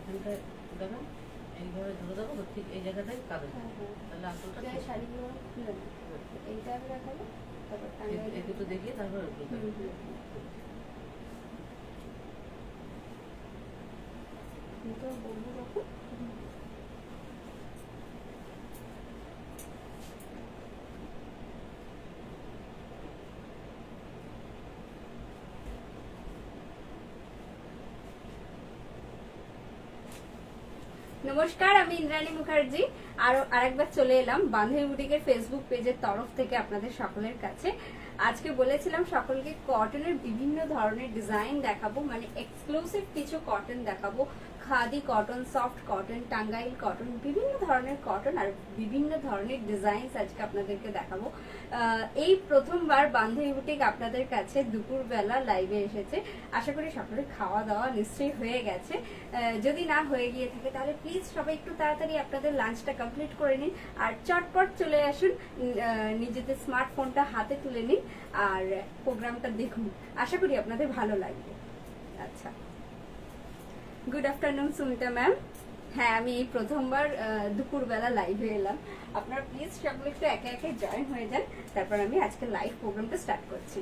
এখানটায় দেবেন, এইভাবে ধরে দেবো তো ঠিক এই জায়গাটাই কাঁধে, তাহলে আসলটা ঠিক। শাড়িগুলো খুলে না, এইটা আগে দেখাবো, তারপর এই দুটো দেখিয়ে তারপর ওগুলো দেবো। তো বলবো যখন নমস্কার, আমি ইন্দ্রাণী মুখার্জি। আরেকবার চলে এলাম বান্ধবী বুটিকের ফেসবুক পেজের তরফ থেকে আপনাদের সকলের কাছে। আজকে বলেছিলাম সকলকে কটনের বিভিন্ন ধরনের ডিজাইন দেখাবো, মানে এক্সক্লুসিভ কিছু কটন দেখাবো। Khadi cotton, soft cotton, Tangail cotton, বিভিন্ন ধরনের কটন আর বিভিন্ন ধরনের ডিজাইন আজকে আপনাদেরকে দেখাবো। এই প্রথমবার বান্ধবী বুটিক আপনাদের কাছে দুপুরবেলা লাইভে এসেছে। আশা করি সকলের খাওয়া দাওয়া নিশ্চয়ই হয়ে গেছে। যদি না হয়ে গিয়ে থাকে তাহলে প্লিজ সবাই একটু তাড়াতাড়ি আপনাদের লাঞ্চটা কমপ্লিট করে নিন আর চটপট চলে আসুন, নিজেদের স্মার্টফোনটা হাতে তুলে নিন আর প্রোগ্রামটা দেখুন। আশা করি আপনাদের ভালো লাগবে। আচ্ছা, গুড আফটারনুন সুমিতা ম্যাম। হ্যাঁ, আমি এই প্রথমবার দুপুরবেলা লাইভে এলাম। আপনারা প্লিজ সকলে একটু একে একে জয়েন হয়ে যান, তারপর আমি আজকে লাইভ প্রোগ্রামটা স্টার্ট করছি।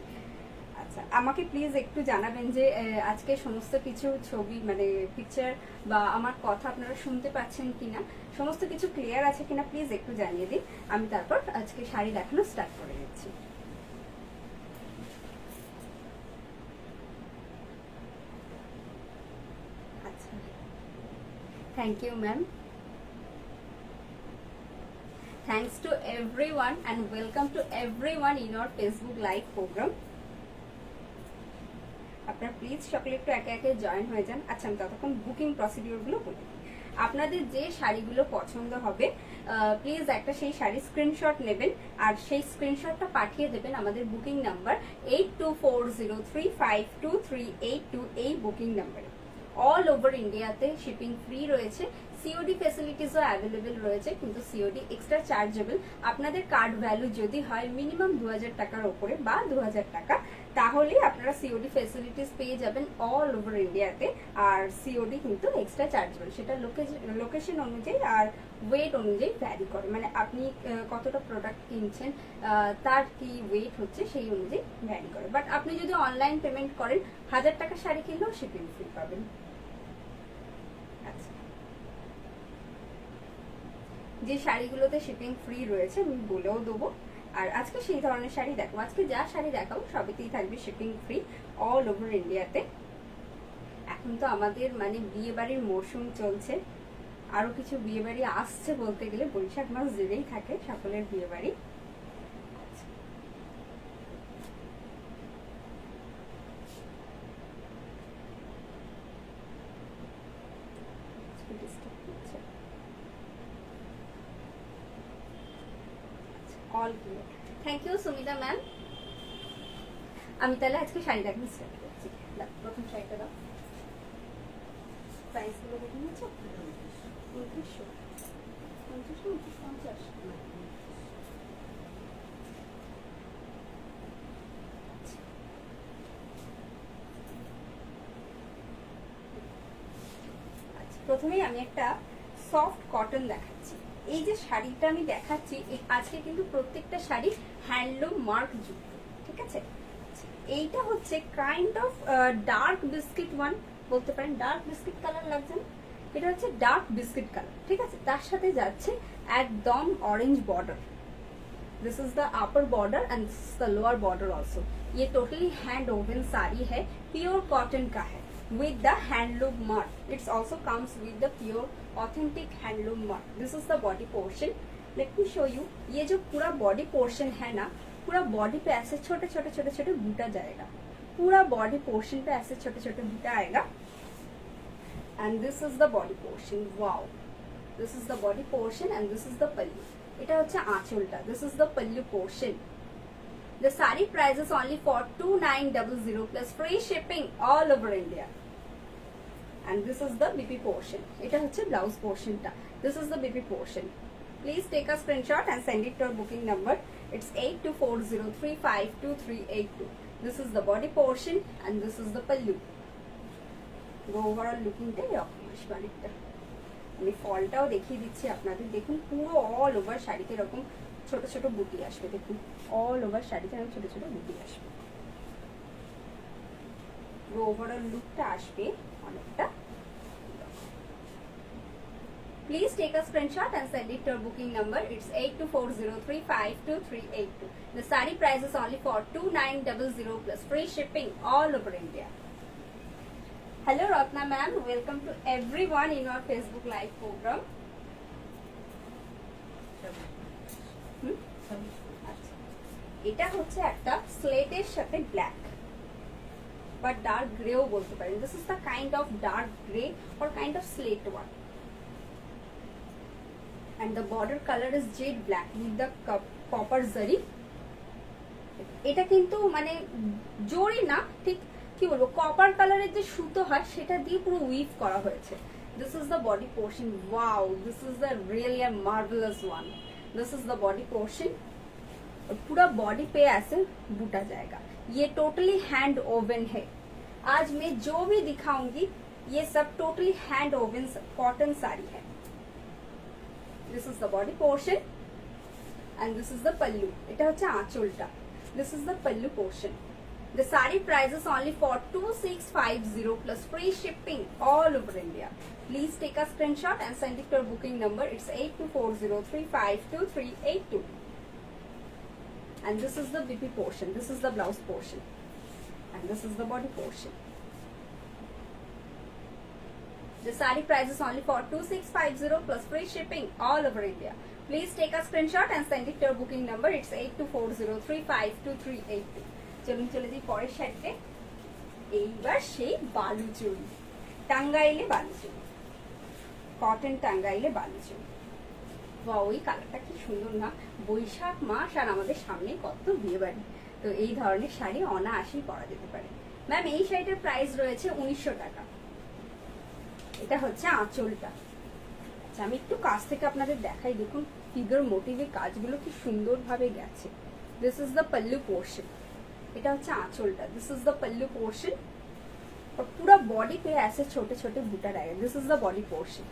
আচ্ছা, আমাকে প্লিজ একটু জানাবেন যে আজকে সমস্ত কিছু ছবি মানে পিকচার বা আমার কথা আপনারা শুনতে পাচ্ছেন কিনা, সমস্ত কিছু ক্লিয়ার আছে কিনা প্লিজ একটু জানিয়ে দিন। আমি তারপর আজকে শাড়ি দেখানো স্টার্ট করে দিচ্ছি। আচ্ছা, thank you ma'am. Thanks to everyone and welcome to everyone in our Facebook live program. আপনারা প্লিজ সকলে একটু একে একে জয়েন হয়ে যান। আচ্ছা, আমি ততক্ষণ বুকিং প্রসিডিওরগুলো বলে দিই। আপনাদের যে শাড়িগুলো পছন্দ হবে প্লিজ একটা সেই শাড়ি স্ক্রিনশট নেবেন আর সেই স্ক্রিনশটটা পাঠিয়ে দেবেন আমাদের বুকিং নাম্বার 8240352382 এই বুকিং নাম্বারে। অল ওভার ইন্ডিয়াতে শিপিং ফ্রি রয়েছে, সিওডি ফ্যাসিলিটিসও অ্যাভেলেবেল রয়েছে, কিন্তু সিওডি এক্সট্রা চার্জেবল। আপনাদের কার্ড ভ্যালু যদি হয় মিনিমাম 2000 টাকার ওপরে বা 2000 টাকা, তাহলে আপনারা সিওডি ফ্যাসিলিটিস পেয়ে যাবেন অল ওভার ইন্ডিয়াতে। আর সিওডি কিন্তু এক্সট্রা চার্জেবল, সেটা লোকেশন অনুযায়ী আর ওয়েট অনুযায়ী ভ্যারি করে, মানে আপনি কতটা প্রোডাক্ট কিনছেন তার কি ওয়েট হচ্ছে সেই অনুযায়ী ভ্যারি করে। বাট আপনি যদি অনলাইন পেমেন্ট করেন 1000 টাকা শাড়ি কিনলেও শিপিং ফ্রি পাবেন। আচ্ছা, যে শাড়িগুলোতে শিপিং ফ্রি রয়েছে আমি বলেও দেবো। আর আজকে সেই ধরনের শাড়ি দেখাবো, আজকে যা শাড়ি দেখাবো সবেতেই থাকবে শিপিং ফ্রি অল ওভার ইন্ডিয়াতে। এখন তো আমাদের মানে বিয়ে বাড়ির মরশুম চলছে, আরো কিছু বিয়ে বাড়ি আসছে, বলতে গেলে বৈশাখ মাস জুড়েই থাকে সকলের বিয়ে বাড়ি। All clear, thank you Sumita ma'am. আমি তাহলে আজকে শাড়ি দেখানো স্টার্ট করছি। প্রথম শাড়িটা দাও, প্রাইস গুলো দেখে নিচ্ছ। 2900, 50, 50। প্রথমেই আমি একটা সফট কটন দেখাচ্ছি। এই যে শাড়িটা আমি দেখাচ্ছি আজকে কিন্তু প্রত্যেকটা শাড়ি হ্যান্ডলুম মার্ক যুক্ত, ঠিক আছে। এইটা হচ্ছে kind of dark biscuit one বলতে পারেন, ডার্ক বিস্কিট কালার লাগছে না, এটা হচ্ছে ডার্ক বিস্কিট কালার, ঠিক আছে। তার সাথে যাচ্ছে একদম orange border. This is the upper border and this is the lower border also. ये टोटली हैंड ओवन साड़ी है, प्योर कॉटन का है with the handloom mark. It's also comes with the pure authentic handloom mark. This is the body portion. Let me show you. ये जो पूरा body portion है ना, पूरा body पे ऐसे छोटे छोटे छोटे छोटे बूटा जाएगा, पूरा body portion पे ऐसे छोटे छोटे बूटा आएगा। And this is the body portion. Wow, this is the body portion and this is the pallu. এটা হচ্ছে আঁচলটা। This is the pallu portion. The saree price is only for 2900 plus free shipping all over India. And this is the BP portion. এটা হচ্ছে blouse portion টা। This is the BP portion. Please take a screenshot and send it to our booking number. It's 8240352382. This is the body portion and this is the pallu. Overall লুকিংটা এরকম আসবে অনেকটা। আমি ফলটাও দেখিয়ে দিচ্ছি আপনাদের, দেখুন পুরো অল ওভার শাড়িতে এরকম ছোট ছোট বুটি আসবে, দেখুন অল ওভার শাড়িতে এরকম ছোট ছোট বুটি আসবে। ওভারঅল লুকটা আসবে অনেকটা। Please take a screenshot and send it to our booking number. It's 8240352382. The saree price is only for 2900 plus free shipping all over India. Hello Ratna ma'am, welcome to everyone in our Facebook live program. আচ্ছা, এটা হচ্ছে একটা স্লেটের সাথে black বা dark গ্রেও বলতে পারেন। This is the kind of dark grey or kind of slate one. And the border color is jade black with the copper zari. এটা কিন্তু মানে জরি না, ঠিক কি বলবো, কপার কালারের যে সুতো হয় সেটা দিয়ে পুরো উইভ করা হয়েছে। This is the body portion. Wow, this is the really A marvellous one. This is the body portion और पूरा बॉडी पे ऐसे बूटा जाएगा। ये टोटली हैंड ओवन है। आज मैं जो भी दिखाऊंगी ये सब totally hand woven cotton sari है। This is the body portion and this is the pallu. এটা হচ্ছে আঁচলটা। This is the pallu portion. The saree price is only for 2650 plus free shipping all over India. Please take a screenshot and send it to our booking number. It's 8240352382. And this is the BP portion. This is the blouse portion. And this is the body portion. The saree price is only for 2650 plus free shipping all over India. Please take a screenshot and send it to our booking number. It's 8240352382. চলুন চলে যাই পরের শাড়িতে। এইবার সেই বালুচুরি, টাঙ্গাইলে Baluchari, cotton টাঙ্গাইলে Baluchari. Wow, ওই কালারটা কি সুন্দর না! বৈশাখ মাস আর আমাদের সামনে কত বিয়ে বাড়ি, তো এই ধরনের শাড়ি অনায়াসেই পরা যেতে পারে। ম্যাম এই শাড়িটার প্রাইস রয়েছে 1900 টাকা। এটা হচ্ছে আঁচলটা। আচ্ছা, আমি একটু কাছ থেকে আপনাদের দেখাই, দেখুন ফিগার মোটিভে কাজগুলো কি সুন্দরভাবে গেছে। This is the pallu portion. এটা হচ্ছে আঁচলটা। This is the pallu portion और पूरा बॉडी पे ऐसे छोटे छोटे बूटा रहेगा। This is the body portion.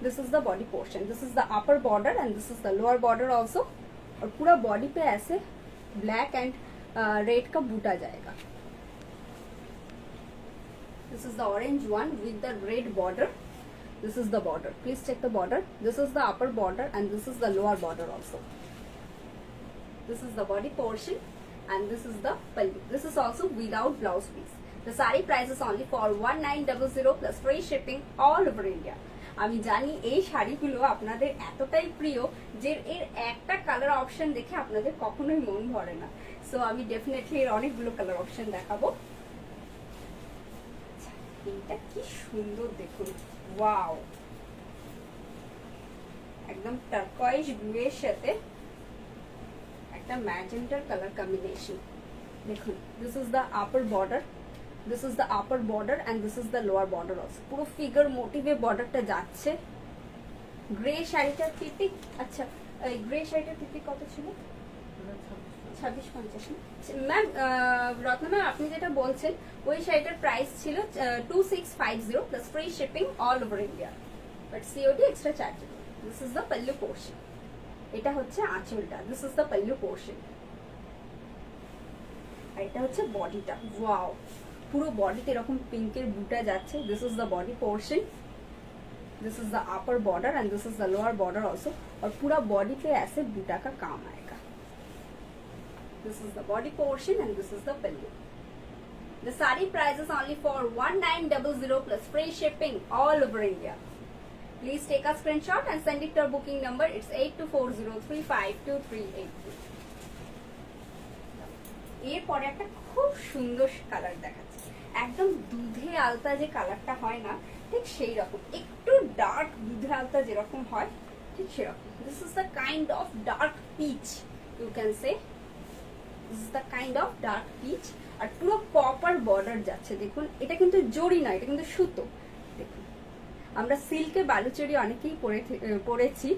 This is the body portion. This is the upper border and this is the lower border also. और पूरा बॉडी पे ऐसे ब्लैक एंड रेड का बूटा जाएगा। This is the orange one with the red border. This is the border. Please check the border. This is the upper border and this is the lower border also. This is the body portion and this is the pallu. This is also without blouse piece. The saree price is only for 1900 plus free shipping all over India. আমি জানি এই শাড়িগুলো আপনাদের এতটাই প্রিয় যে এর একটা কালার অপশন দেখে আপনাদের কখনোই মন ভরে না। সো আমি ডেফিনেটলি এর অনেকগুলো কালার অপশন দেখাবো। এটা কি সুন্দর দেখুন, ওয়াও, একদম টার্কয়েজ ব্লু এর সাথে একটা ম্যাজেন্টার কালার কম্বিনেশন। দেখুন, this is the upper border, this is the upper border and this is the lower border also. পুরো ফিগার মোটিভে বর্ডারটা যাচ্ছে। গ্রে শাড়িটার পিপি, আচ্ছা এই গ্রে শাড়িটার পিপি কত ছিল? 2650। ম্যাম রত্না ম্যাম, আপনি যেটা বলছেন ওই শাড়িটার প্রাইস ছিল 2650 plus free shipping all over India, but COD extra chargeable. This is the pallu portion. এটা হচ্ছে আঁচলটা। This is the pallu portion. আর এটা হচ্ছে বডিটা। ওয়াও, পুরো বডিতে এরকম পিঙ্কের বুটা যাচ্ছে। This is the body portion. This is the upper border and this is the lower border also. और पूरा बॉडी पे ऐसे बूटा का काम आएगा। This is the body portion and this is the pallu. The saree price is only for 1900 plus free shipping all over India. Please take a screenshot and send it to our booking number. It's 8240352382. এরপরে একটা খুব সুন্দর colour দেখাচ্ছি, একদম দুধে আলতা যে কালারটা হয় না ঠিক সেই রকম, একটু ডার্ক দুধে আলতা যেরকম হয় ঠিক সেরকম। This is the kind of dark peach, you can say this is the kind of dark peach. আর পুরো কপার বর্ডার যাচ্ছে। দেখুন, এটা কিন্তু জড়ি না, এটা কিন্তু সুতো। দেখুন, আমরা সিল্কে বালুচরি অনেকেই পরেছি,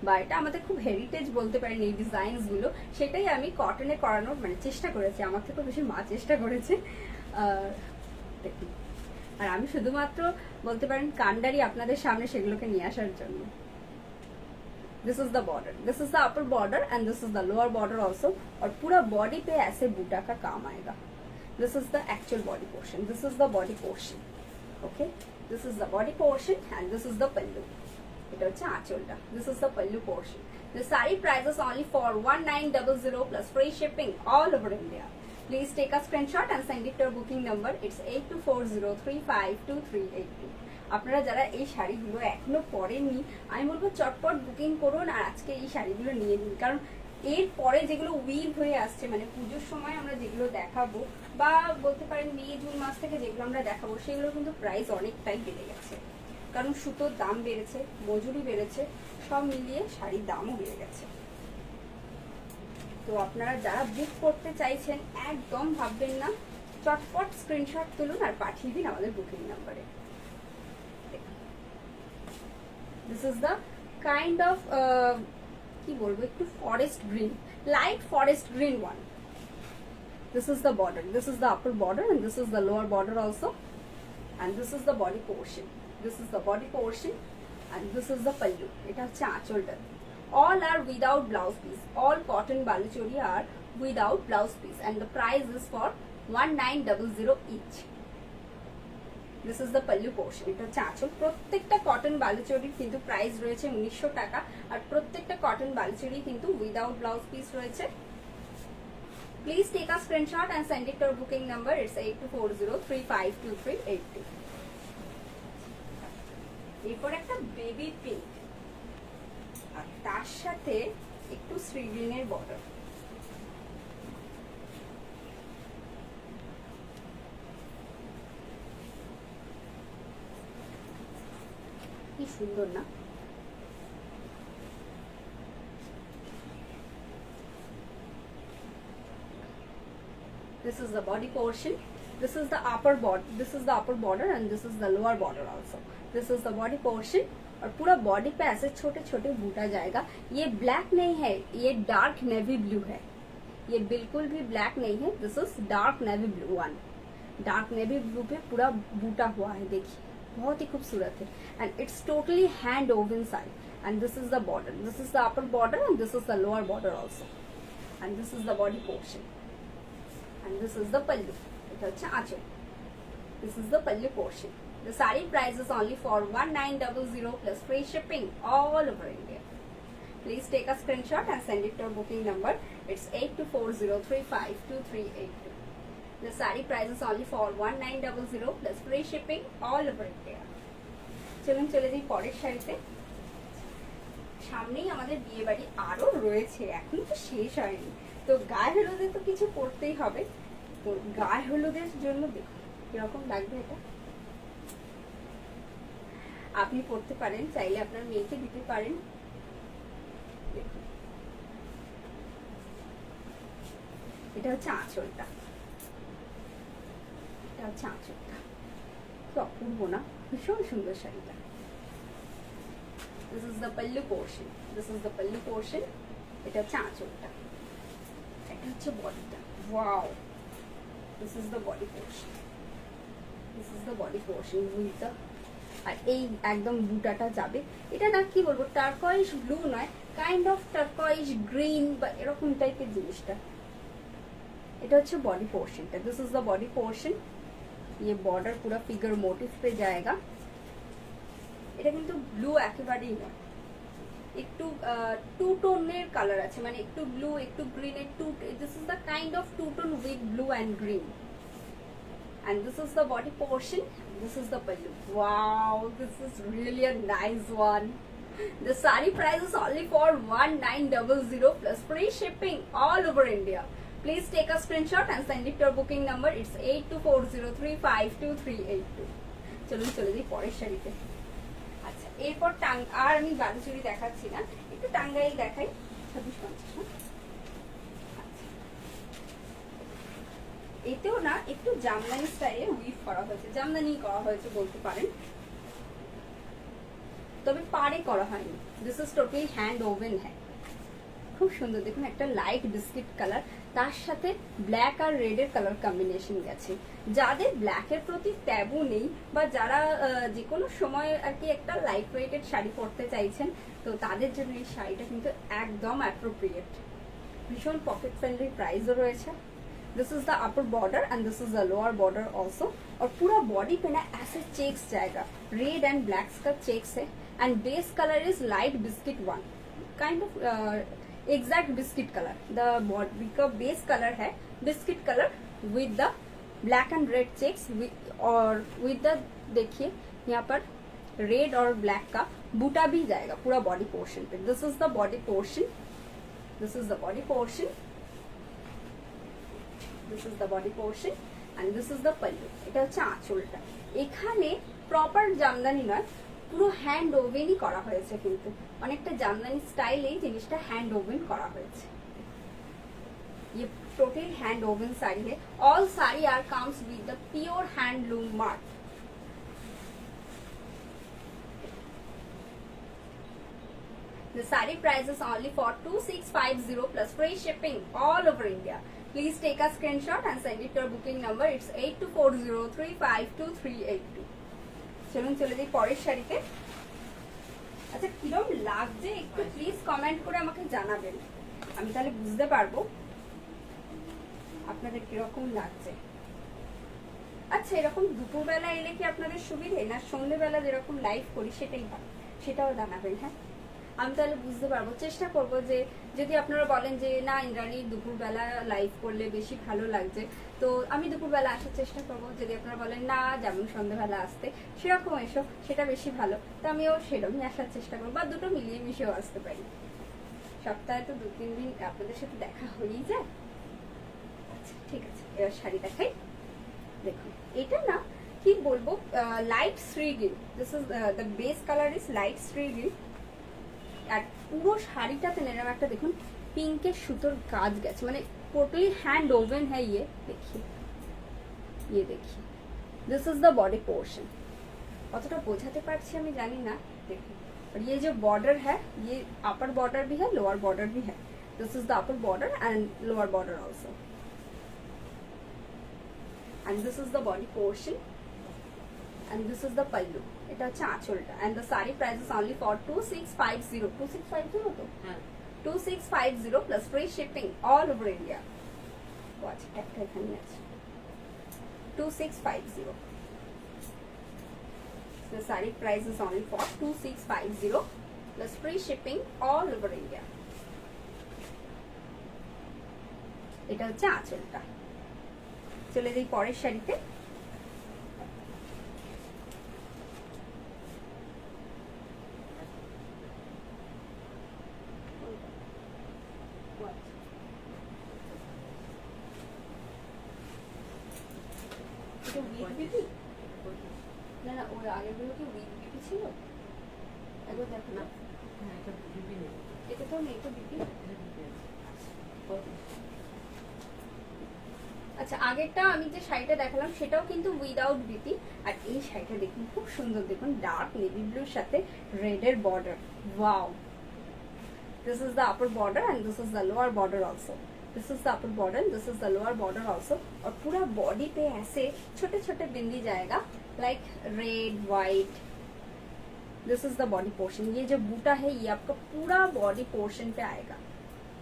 বা এটা আমাদের খুব হেরিটেজ বলতে পারেন এই ডিজাইনস গুলো। সেটাই আমি কটনে করানোর মানে চেষ্টা করেছি, আমার থেকে বেশি মা চেষ্টা করেছে। দেখুন, আর আমি শুধুমাত্র বলতে পারেন কান্ডারি আপনাদের সামনে সেগুলোকে নিয়ে আসার জন্য। This is the border, this is the upper border and this is the lower border also. और पूरा बॉडी पे ऐसे बूटा का काम आएगा। This is the actual body portion, this is the body portion. Okay, this is the body portion and this is the pallu. এটা হচ্ছে আঁচলটা। This is the pallu portion. The saree prices only for 1900 plus free shipping all over India. Please take a screenshot and send it to our booking number. It's 8240352382. আপনারা যারা এই শাড়িগুলো এখনো পরেননি, আমি বলবো চটপট বুকিং করুন আর আজকে এই শাড়িগুলো নিয়ে নিন। কারণ এর পরে যেগুলো উইভ হয়ে আসছে, মানে পুজোর সময় আমরা যেগুলো দেখাবো বা বলতে পারেন মে জুন মাস থেকে যেগুলো আমরা দেখাবো, সেগুলো কিন্তু প্রাইস অনেকটাই বেড়ে গেছে। কারণ সুতোর দাম বেড়েছে, মজুরি বেড়েছে, সব মিলিয়ে শাড়ির দামও বেড়ে গেছে। তো আপনারা যারা বুক করতে চাইছেন একদম ভাববেন না, চটপট স্ক্রিনশট তুলুন আর পাঠিয়ে দিন আমাদের বুকিং নাম্বারে। This is the kind of কি বলবো, একটু forest green, light forest green one. This is the border, this is the upper border and this is the lower border also, and this is the body portion. This is the body portion and this is the pallu. এটা হচ্ছে আঁচলটা। All are without blouse piece. All cotton baluchori are without blouse piece and the price is for 1900 each. This is the pallu portion. এটা হচ্ছে আঁচল। প্রত্যেকটা cotton বালুচরির কিন্তু price রয়েছে 1900 টাকা আর প্রত্যেকটা কটন বালুচরি কিন্তু উইদাউট ব্লাউজ পিস রয়েছে। Please take a screenshot and send it to our booking number. It's 8240352382. এরপর একটা বেবি পিঙ্ক আর তার সাথে একটু শ্রীগ্রিনের বর্ডার। কি সুন্দর না? This is the body portion. This is the upper border. This is the upper border and this is the lower border also. This is the body portion और पूरा बॉडी पे ऐसे छोटे छोटे बूटा जाएगा। ये ब्लैक नहीं है, ये डार्क नेवी ब्लू है। ये बिल्कुल भी ब्लैक नहीं है। This is dark navy blue one. Dark navy blue पे पूरा बूटा हुआ है, देखिए बहुत ही खूबसूरत है। And it's totally hand woven side and this is the border, this is the upper border and this is the lower border also and this is the body portion and this is the pallu. এটা হচ্ছে আঁচল। This is the pallu portion. The saree price is only for 1900 plus free shipping all over India. Please take a screenshot and send it to our booking number. It's 8240352382. The saree price is only for 1900 plus free shipping all over India. চলুন চলে যাই পরের শাড়িতে। সামনেই আমাদের বিয়ে বাড়ি আরো রয়েছে, এখন তো শেষ হয়নি। তো গায়ে হলুদে তো কিছু করতেই হবে। তো গায়ে হলুদের জন্য দেখুন কিরকম লাগবে এটা। আপনি পড়তে পারেন, চাইলে আপনার মেয়েকে দিতে পারেন। এটা হচ্ছে আঁচলটা, এটা হচ্ছে আঁচলটা। কি অপূর্ব না? ভীষণ সুন্দর শাড়িটা। This is the pallu portion. This is the pallu portion. এটা হচ্ছে আঁচলটা, এটা হচ্ছে বডিটা। Wow! This is the body portion. This is the body portion with the আর এই একদম বুটাটা যাবে। এটা না কি বলবো, টার্কয়েশ ব্লু নয়, কাইন্ড অফ টার্কয়েশ গ্রিন বা এরকম টাইপের জিনিসটা। এটা হচ্ছে বডি পোর্শনটা। This is the body portion. ये बॉर्डर पूरा फिगर मोटिव पे जाएगा। এটা কিন্তু ব্লু একেবারেই নয়, একটু টু টোনের কালার আছে, মানে একটু ব্লু একটু গ্রিন এর two. This is the kind of two tone with blue and green and this is the body portion. This is the pallu. Wow, this is really a nice one. The saree price is only for 1900 plus free shipping all over India. Please take a screenshot and send it to our booking number. It's 8240352382. চলুন চলে যাই পরের শাড়িতে। আচ্ছা, এরপর আর আমি বালুচুরি দেখাচ্ছি না, একটু টাঙ্গাইল দেখাই। 2650। এতেও না একটু জামদানি স্টাইলে উইভ করা হয়েছে, জামদানি করা হয়েছে বলতে পারেন, তবে পাড়ে করা হয়নি। This is totally hand woven হ্যাঁ। খুব সুন্দর, দেখুন একটা লাইট বিস্কিট কালার, তার সাথে ব্ল্যাক আর রেডের কালার কম্বিনেশন গেছে। যাদের ব্ল্যাকের প্রতি ট্যাবু নেই বা যারা যে কোনো সময় আর কি একটা লাইট ওয়েটেড শাড়ি পরতে চাইছেন, তো তাদের জন্য এই শাড়িটা কিন্তু একদম অ্যাপ্রোপ্রিয়েট। ভীষণ পকেট ফ্রেন্ডলি প্রাইসও রয়েছে। This is the upper border and this is the lower border also. और पूरा बॉडी पे ना ऐसे चेक्स जाएगा, रेड एंड ब्लैक का चेक्स है and base colour is light biscuit one, kind of exact biscuit colour. The body का base colour है biscuit colour with the black and red checks और विद द देखिए यहाँ पर red और black का बूटा भी जाएगा पूरा बॉडी पोर्शन पे। This is the body portion, this is the body portion, this is the body portion and this is the pallu. এটা হচ্ছে আঁচলটা। এখানে প্রপার জামদানি নয়, পুরো হ্যান্ড ওভেনই করা হয়েছে, কিন্তু অনেকটা জামদানি স্টাইলেই জিনিসটা হ্যান্ড ওভেন করা হয়েছে। ये टोटल हैंड ओवन साड़ी है। All sari are comes with the pure handloom mark. The saree price is only for 2650 plus free shipping all over India. Please take a screenshot and send it to our booking number. It's 8240352382. চলুন চলে যাই পরের শাড়িতে। আচ্ছা কিরকম লাগছে একটু please comment করে আমাকে জানাবেন, আমি তাহলে বুঝতে পারবো আপনাদের কিরকম লাগছে। আচ্ছা এরকম দুপুরবেলা এলে কি আপনাদের সুবিধে, না সন্ধ্যেবেলা যেরকম লাইভ করি সেটাই হয়, সেটাও জানাবেন। হ্যাঁ আমি তাহলে বুঝতে পারবো, চেষ্টা করব যে যদি আপনারা বলেন যে না ইন্দ্রাণী দুপুরবেলা লাইভ করলে বেশি ভালো লাগছে, তো আমি দুপুরবেলা আসার চেষ্টা করব। যদি আপনারা বলেন না যেমন সন্ধ্যেবেলা আসতে সেরকম এসো, সেটা বেশি ভালো, তো আমিও সেরকমই আসার চেষ্টা করবো, বা দুটো মিলিয়ে মিশিয়েও আসতে পারি। সপ্তাহে তো 2-3 দিন আপনাদের সাথে দেখা হয়েই যায়। আচ্ছা ঠিক আছে, এবার শাড়ি দেখাই। দেখুন এটা না কি বলবো, light sea green. This is the base colour is light sea green. আর পুরো শাড়িটাতে এরকম একটা দেখুন পিঙ্কের সুতোর কাজ গেছে, মানে টোটালি হ্যান্ড ওভেন है ये। देखिए ये देखिए, this is the body portion. কতটা বোঝাতে পারছি আমি জানি না, দেখুন। और ये जो बॉर्डर है ये अपर बॉर्डर भी है, लोअर बॉर्डर भी है। This is the upper border and lower border also and this is the body portion and this is the pallu. এটা হচ্ছে আঁচলটা and the saree price is only for 2650 2650 তো হ্যাঁ 2650 plus free shipping all over India. watch একটা এখানে আছে 2650. the saree price is only for 2650 plus free shipping all over India. এটা হচ্ছে আঁচলটা। চলে যাই পরের শাড়িতে। না না ওই আগেরগুলো কি উইথ বিপি ছিল? একবার দেখো না। হ্যাঁ এটা বিবি নেই, এটা তো নেই তো বিপি। এটা বিবি আছে। কত? আচ্ছা আগেরটা আমি যে শাড়িটা দেখালাম সেটাও কিন্তু উইদাউট বিপি। আর এই শাড়িটা দেখুন খুব সুন্দর, দেখুন ডার্ক নেভি ব্লুর সাথে রেডের border. Wow, this is the upper border and this is the lower border also. This is the upper border, this is the lower border also. और पूरा बॉडी पे ऐसे छोटे छोटे बिंदी जाएगा like red white. This is the body portion. ये जो बूटा है ये आपका पूरा बॉडी पोर्शन पे आएगा।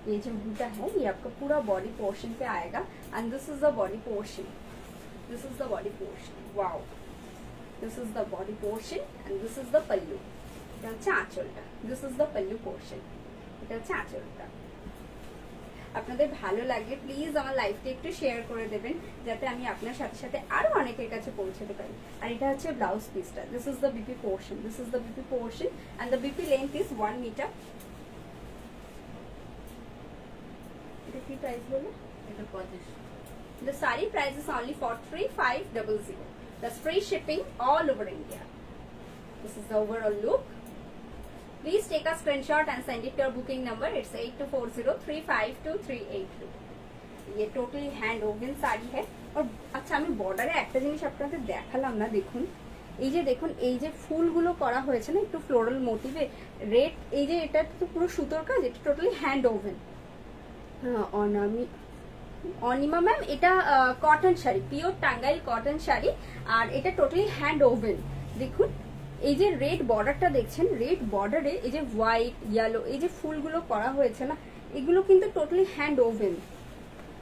ये जो बूटा है ये आपका पूरा बॉडी पोर्शन पे आएगा and this is the body portion, this is the body portion. Wow, this is the body portion and this is the pallu. এটা হচ্ছে আঁচলটা, this is the pallu portion. এটা হচ্ছে আঁচলটা। আপনাদের ভালো লাগলে প্লিজ আমার লাইভটা একটু শেয়ার করে দেবেন, যাতে আমি আপনার সাথে সাথে আরো অনেকের কাছে পৌঁছাতে পারি। আর এটা হচ্ছে ব্লাউজ পিসটা। This is the BP portion, this is the BP portion and the BP length is 1 metre. এটা কি প্রাইস বলে? এটা 25। The saree price is only for 3500 plus free shipping all over India. This is the overall look. Please take a screenshot and send it to our booking number. It's 8240352382. ये totally hand woven sari है। और अच्छा আমি বর্ডারে একটা জিনিস আপনাদের দেখালাম না, দেখুন এই যে দেখুন এই যে ফুলগুলো করা হয়েছে না একটু ফ্লোরাল মোটিভে রেড, এই যে এটা তো পুরো সুতোর কাজ, এটা টোটালি হ্যান্ড ওভেন। হ্যাঁ আমি অনিমা ম্যাম, এটা cotton sari, pure Tangail cotton sari, আর এটা টোটালি হ্যান্ড ওভেন। দেখুন এই যে রেড বর্ডারটা দেখছেন, রেড বর্ডারে এই যে হোয়াইট ইয়েলো এই যে ফুলগুলো করা হয়েছে না, এগুলো কিন্তু টোটালি হ্যান্ড ওভেন।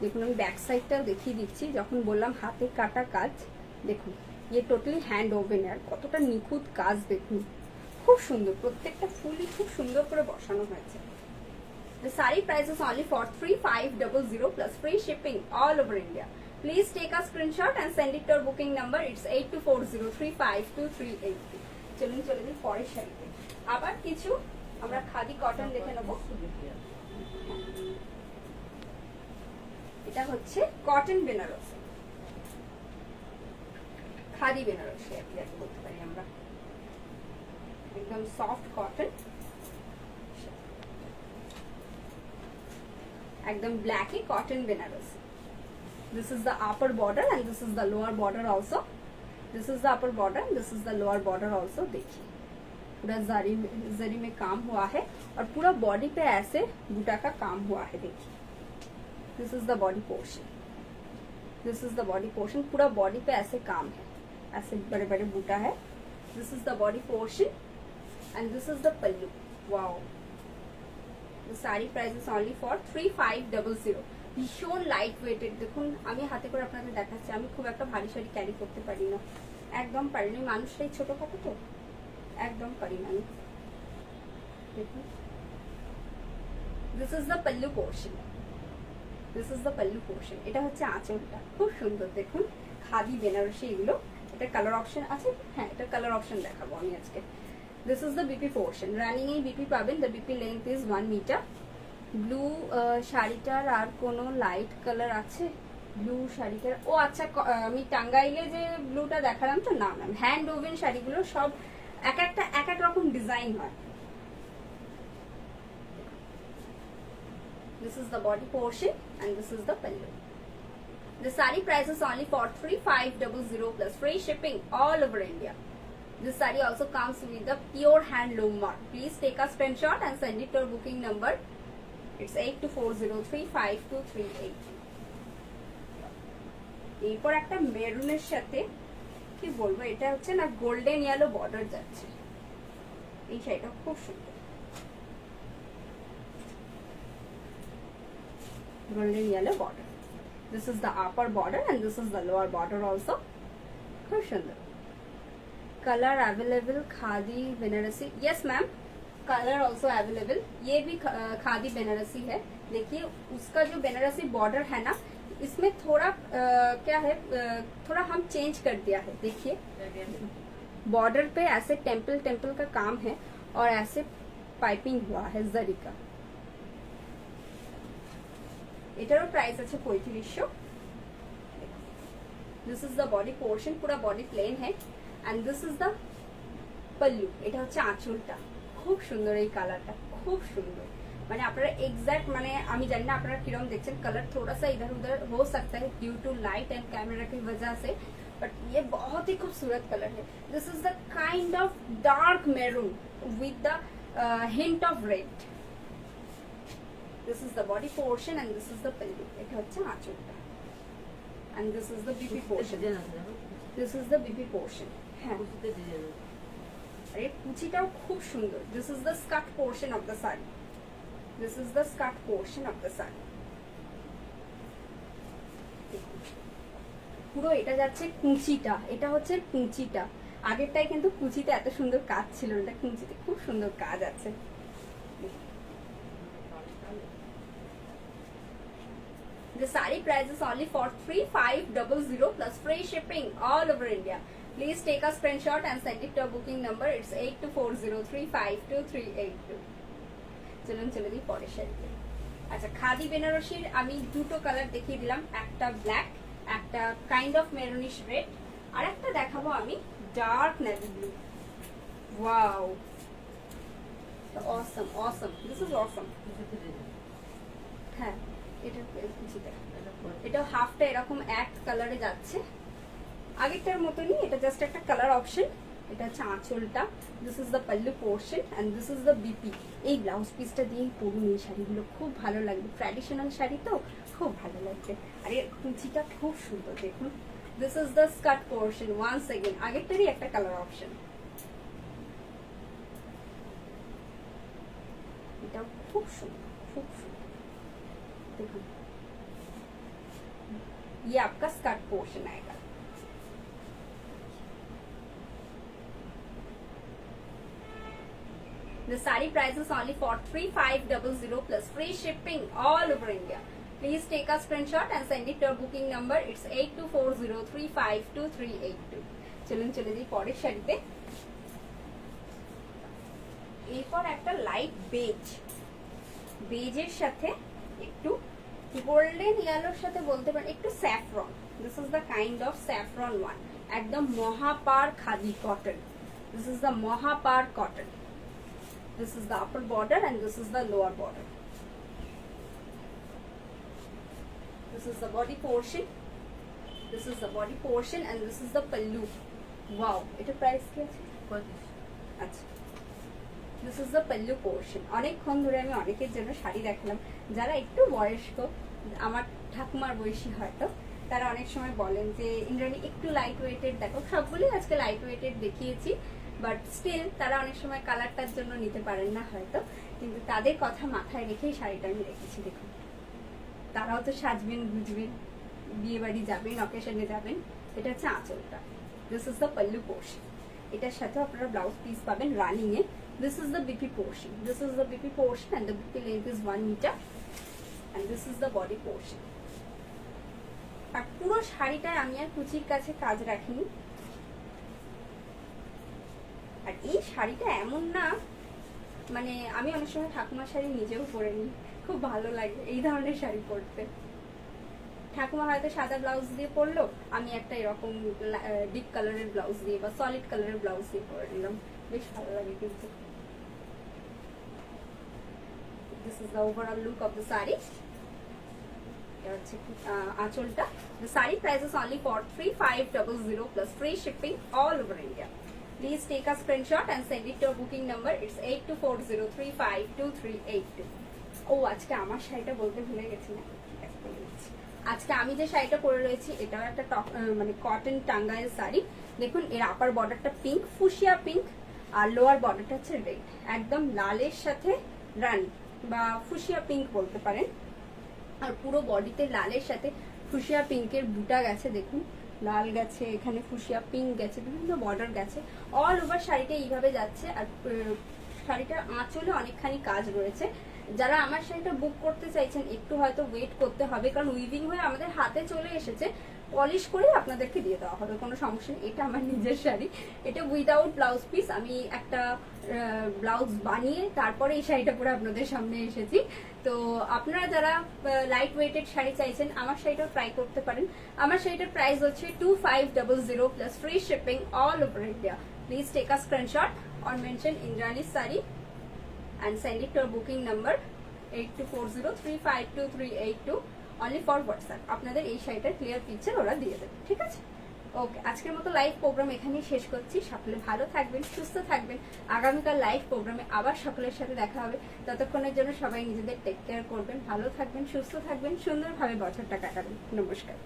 দেখুন আমি ব্যাক সাইডটাও দেখিয়ে দিচ্ছি, যখন বললাম হাতে কাটা কাজ, দেখুন ये টোটালি হ্যান্ড ওভেন। আর কতটা নিখুঁত কাজ দেখুন, খুব সুন্দর, প্রত্যেকটা ফুলই খুব সুন্দর করে বসানো হয়েছে। The saree price is only for 3500 plus free shipping all over India. Please take a screenshot and send it to our booking number. It's 8240352383. চলুন চলে যাই পরের শাড়িতে। আবার কিছু আমরা খাদি কটন দেখে নেব। এটা হচ্ছে কটন বেনারসি, খাদি বেনারসি যাকে বলতে পারি আমরা, একদম সফট কটন, একদম ব্ল্যাকি cotton Banarasi. This is the upper border and this is the lower border also. This is the upper border and this is the lower border also. देखिए पूरा जरी में काम हुआ है और पूरा बॉडी पे ऐसे बूटा का काम हुआ है। देखिए this is the body portion, this is the body portion, पूरा बॉडी पे ऐसे काम है, ऐसे बड़े बड़े बूटा है। This is the body portion and this is the pallu. Wow, the saree price is only for 3500। ভীষণ লাইট ওয়েটেড। দেখুন আমি হাতে করে আপনাদের দেখাচ্ছি, আমি খুব একটা ভারী শাড়ি ক্যারি করতে পারি না, একদম পারি না, মানুষটাই ছোটখাটো তো একদম পারি না আমি। দেখুন this is the pallu portion, this is the pallu portion. এটা হচ্ছে আঁচলটা, খুব সুন্দর। দেখুন খাদি বেনারসি এগুলো। এটা কালার অপশন আছে, হ্যাঁ এটা কালার অপশন দেখাবো আমি আজকে। This is the BP portion. Running এই BP পাবেন, the BP length is 1 meter. Blue শাড়িটার আর কোনো লাইট কালার আছে? ব্লু শাড়িটার, ও আচ্ছা আমি টাঙ্গাইলে যে ব্লুটা দেখালাম তো, না ম্যাম, হ্যান্ড ওভেন শাড়িগুলো সব এক এক রকম ডিজাইন হয়। This is the body portion and this is the pallu. The saree price is only for 3500 plus free shipping all over India. This saree also comes with the pure handloom mark. Please take a screenshot and send it to our booking number. It's 8240352383. এরপর একটা মেরুনের সাথে কি বলবো, এটা হচ্ছে না golden yellow border যাচ্ছে, এই শাড়িটা খুব সুন্দর, golden yellow border. This is the upper border and this is the lower border also. খুব সুন্দর। Colour available khadi Banarasi, yes ma'am colour also available. ये भी खादी बनारसी है। देखिए उसका जो बनारसी बॉर्डर है ना, इसमें थोड़ा क्या है, थोड़ा हम चेंज कर दिया है। देखिए बॉर्डर पे ऐसे टेम्पल टेम्पल का काम है और ऐसे पाइपिंग हुआ है जरी का। এটারও প্রাইস আছে 3500। This is the body portion, पूरा बॉडी प्लेन है and this is the पल्लू। এটা হচ্ছে আঁচলটা, খুব সুন্দর এই কালারটা, খুব সুন্দর। মানে আপনারা এক্স্যাক্ট, মানে আমি জানি না আপনারা কিরকম দেখছেন, कलर थोड़ा सा इधर उधर हो सकता है due to light and camera की वजह से, बट ये बहुत ही खूबसूरत कलर है। This is the kind of dark maroon with the hint of red. This is the body portion and this is the pallu. এটা হচ্ছে আঁচলটা and this is the BP portion, this is the BP portion। হ্যাঁ আরে কুচিটাও খুব সুন্দর। This is the skirt portion of the sari, this is the skirt portion of the sari. পুরো এটা যাচ্ছে কুচিটা, এটা হচ্ছে কুচিটা। আগেরটাই কিন্তু কুচিতে এত সুন্দর কাজ ছিল, এটা কুচিতে খুব সুন্দর কাজ আছে। The saree price is only for 3500 plus free shipping all over India. Please take a screenshot and send it to our booking number. It's 8240352382. চলুন চলে দিই পরের শাড়িতে। আচ্ছা খাদি বেনারসির আমি দুটো কালার দেখিয়ে দিলাম, একটা ব্ল্যাক, একটা কাইন্ড অফ মেরুনিশ রেড, আর একটা দেখাবো আমি dark navy blue. Wow, Assam Assam, this is অসম। হ্যাঁ এটা হাফটা এরকম এক কালারে যাচ্ছে, আগেরটার মতনই, এটা জাস্ট একটা কালার অপশন। এটা হচ্ছে আঁচলটা, this is the pallu portion and this is the BP. এই ব্লাউজ পিসটা দিয়েই পরুন, এই শাড়িগুলো খুব ভালো লাগবে, ট্র্যাডিশনাল শাড়ি তো খুব ভালো লাগবে। আর এর কুচিটা খুব সুন্দর দেখুন। This is the skirt portion once again, আগেরটারই একটা কালার অপশন। এটাও খুব সুন্দর, খুব সুন্দর দেখুন। ये आपका स्कर्ट पोर्शन आएगा। The saree price is only for 3500 plus free shipping all over India. Please take a screenshot and send it to our booking number. It's 8240352382. চলুন চলে যাই পরের শাড়িতে। এরপর একটা লাইট বেজের সাথে একটু গোল্ডেন ইয়েলোর সাথে বলতে পারেন একটু saffron. This is the kind of saffron one, একদম মহাপার khadi cotton. This is the মহাপার cotton. This is the upper border and this is the lower border. This is the body portion. This is the body portion and this is the pallu. Wow, এটা price কি আছে? 25। আচ্ছা, this is the pallu portion. অনেকক্ষণ ধরে আমি অনেকের জন্য শাড়ি দেখালাম, যারা একটু বয়স্ক, আমার ঠাকুমার বয়সী হয়তো, তারা অনেক সময় বলেন যে ইন্দ্রাণী একটু লাইট ওয়েটেড দেখো। সবগুলোই আজকে লাইট ওয়েটেড দেখিয়েছি, বাট স্টিল তারা অনেক সময় কালারটার জন্য নিতে পারেন না হয়তো, কিন্তু তাদের কথা মাথায় রেখেই শাড়িটা আমি রেখেছি। দেখুন, তারাও তো সাজবেন, বুঝবেন, বিয়ে বাড়ি যাবেন, অকেশনে যাবেন। এটা হচ্ছে আঁচলটা। This is the pallu portion. এটার সাথে আপনারা ব্লাউজ পিস পাবেন running A. This is the BP portion. This is the BP portion and the BP length is 1 meter. And this is the body portion. আর পুরো শাড়িটায় আমি আর কুচির কাছে কাজ রাখিনি। আর এই শাড়িটা এমন না, মানে আমি অনেক সময় ঠাকুমার শাড়ি নিজেও পরে নিই, খুব ভালো লাগে এই ধরনের শাড়ি পরতে। ঠাকুমা হয়তো সাদা ব্লাউজ দিয়ে পরলো, আমি একটা এরকম ডিপ কালারের ব্লাউজ দিয়ে বা সলিড কালারের ব্লাউজ দিয়ে পরে নিলাম, বেশ ভালো লাগে কিন্তু। This is the overall look of the saree. আঁচলটা। The saree price is only for 3500 plus free shipping all over India. Please take a screenshot and send it to our booking number. It's 8240352382. ও আজকে আমার শাড়িটা বলতে ভুলে গেছি না। আজকে আমি যে শাড়িটা পরে রয়েছি এটাও একটা মানে কটন টাঙ্গাইল শাড়ি। দেখুন, এর আপার বর্ডারটা পিঙ্ক, ফুশিয়া পিঙ্ক, আর লোয়ার বর্ডারটা হচ্ছে রেড, একদম লালের সাথে রানি বা ফুশিয়া পিঙ্ক বলতে পারেন। আর পুরো বডিতে লালের সাথে ফুশিয়া পিঙ্কের বুটা গেছে, দেখুন লাল গেছে, এখানে ফুশিয়া পিঙ্ক গেছে, বিভিন্ন বর্ডার গেছে, অল ওভার শাড়িটা এইভাবে যাচ্ছে। আর শাড়িটার আঁচলে অনেকখানি কাজ রয়েছে। যারা আমার শাড়িটা বুক করতে চাইছেন একটু হয়তো ওয়েট করতে হবে, কারণ উইভিং হয়ে আমাদের হাতে চলে এসেছে, পলিশ করে আপনাদেরকে দিয়ে দেওয়া হবে, কোনো সমস্যা নেই। এটা আমার নিজের শাড়ি, এটা উইদাউট ব্লাউজ পিস। আমি একটা ব্লাউজ বানিয়ে তারপরে এই শাড়িটা পরে আপনাদের সামনে এসেছি। তো আপনারা যারা লাইট ওয়েটেড শাড়ি চাইছেন আমার শাড়িটাও ট্রাই করতে পারেন। আমার শাড়িটার প্রাইস হচ্ছে 2500 plus free shipping all over India. Please take a screenshot or mention Indrani's saree and send it to our booking number 8240352382 only for WhatsApp. আপনাদের এই শাড়িটার ক্লিয়ার পিকচার ওরা দিয়ে দেবে, ঠিক আছে? ওকে, আজকের মতো লাইভ প্রোগ্রাম এখানেই শেষ করছি। সকলে ভালো থাকবেন, সুস্থ থাকবেন। আগামীকাল লাইভ প্রোগ্রামে আবার সকলের সাথে দেখা হবে। ততক্ষণের জন্য সবাই নিজেদের টেক কেয়ার করবেন, ভালো থাকবেন, সুস্থ থাকবেন, সুন্দরভাবে বছরটা কাটাবেন। নমস্কার।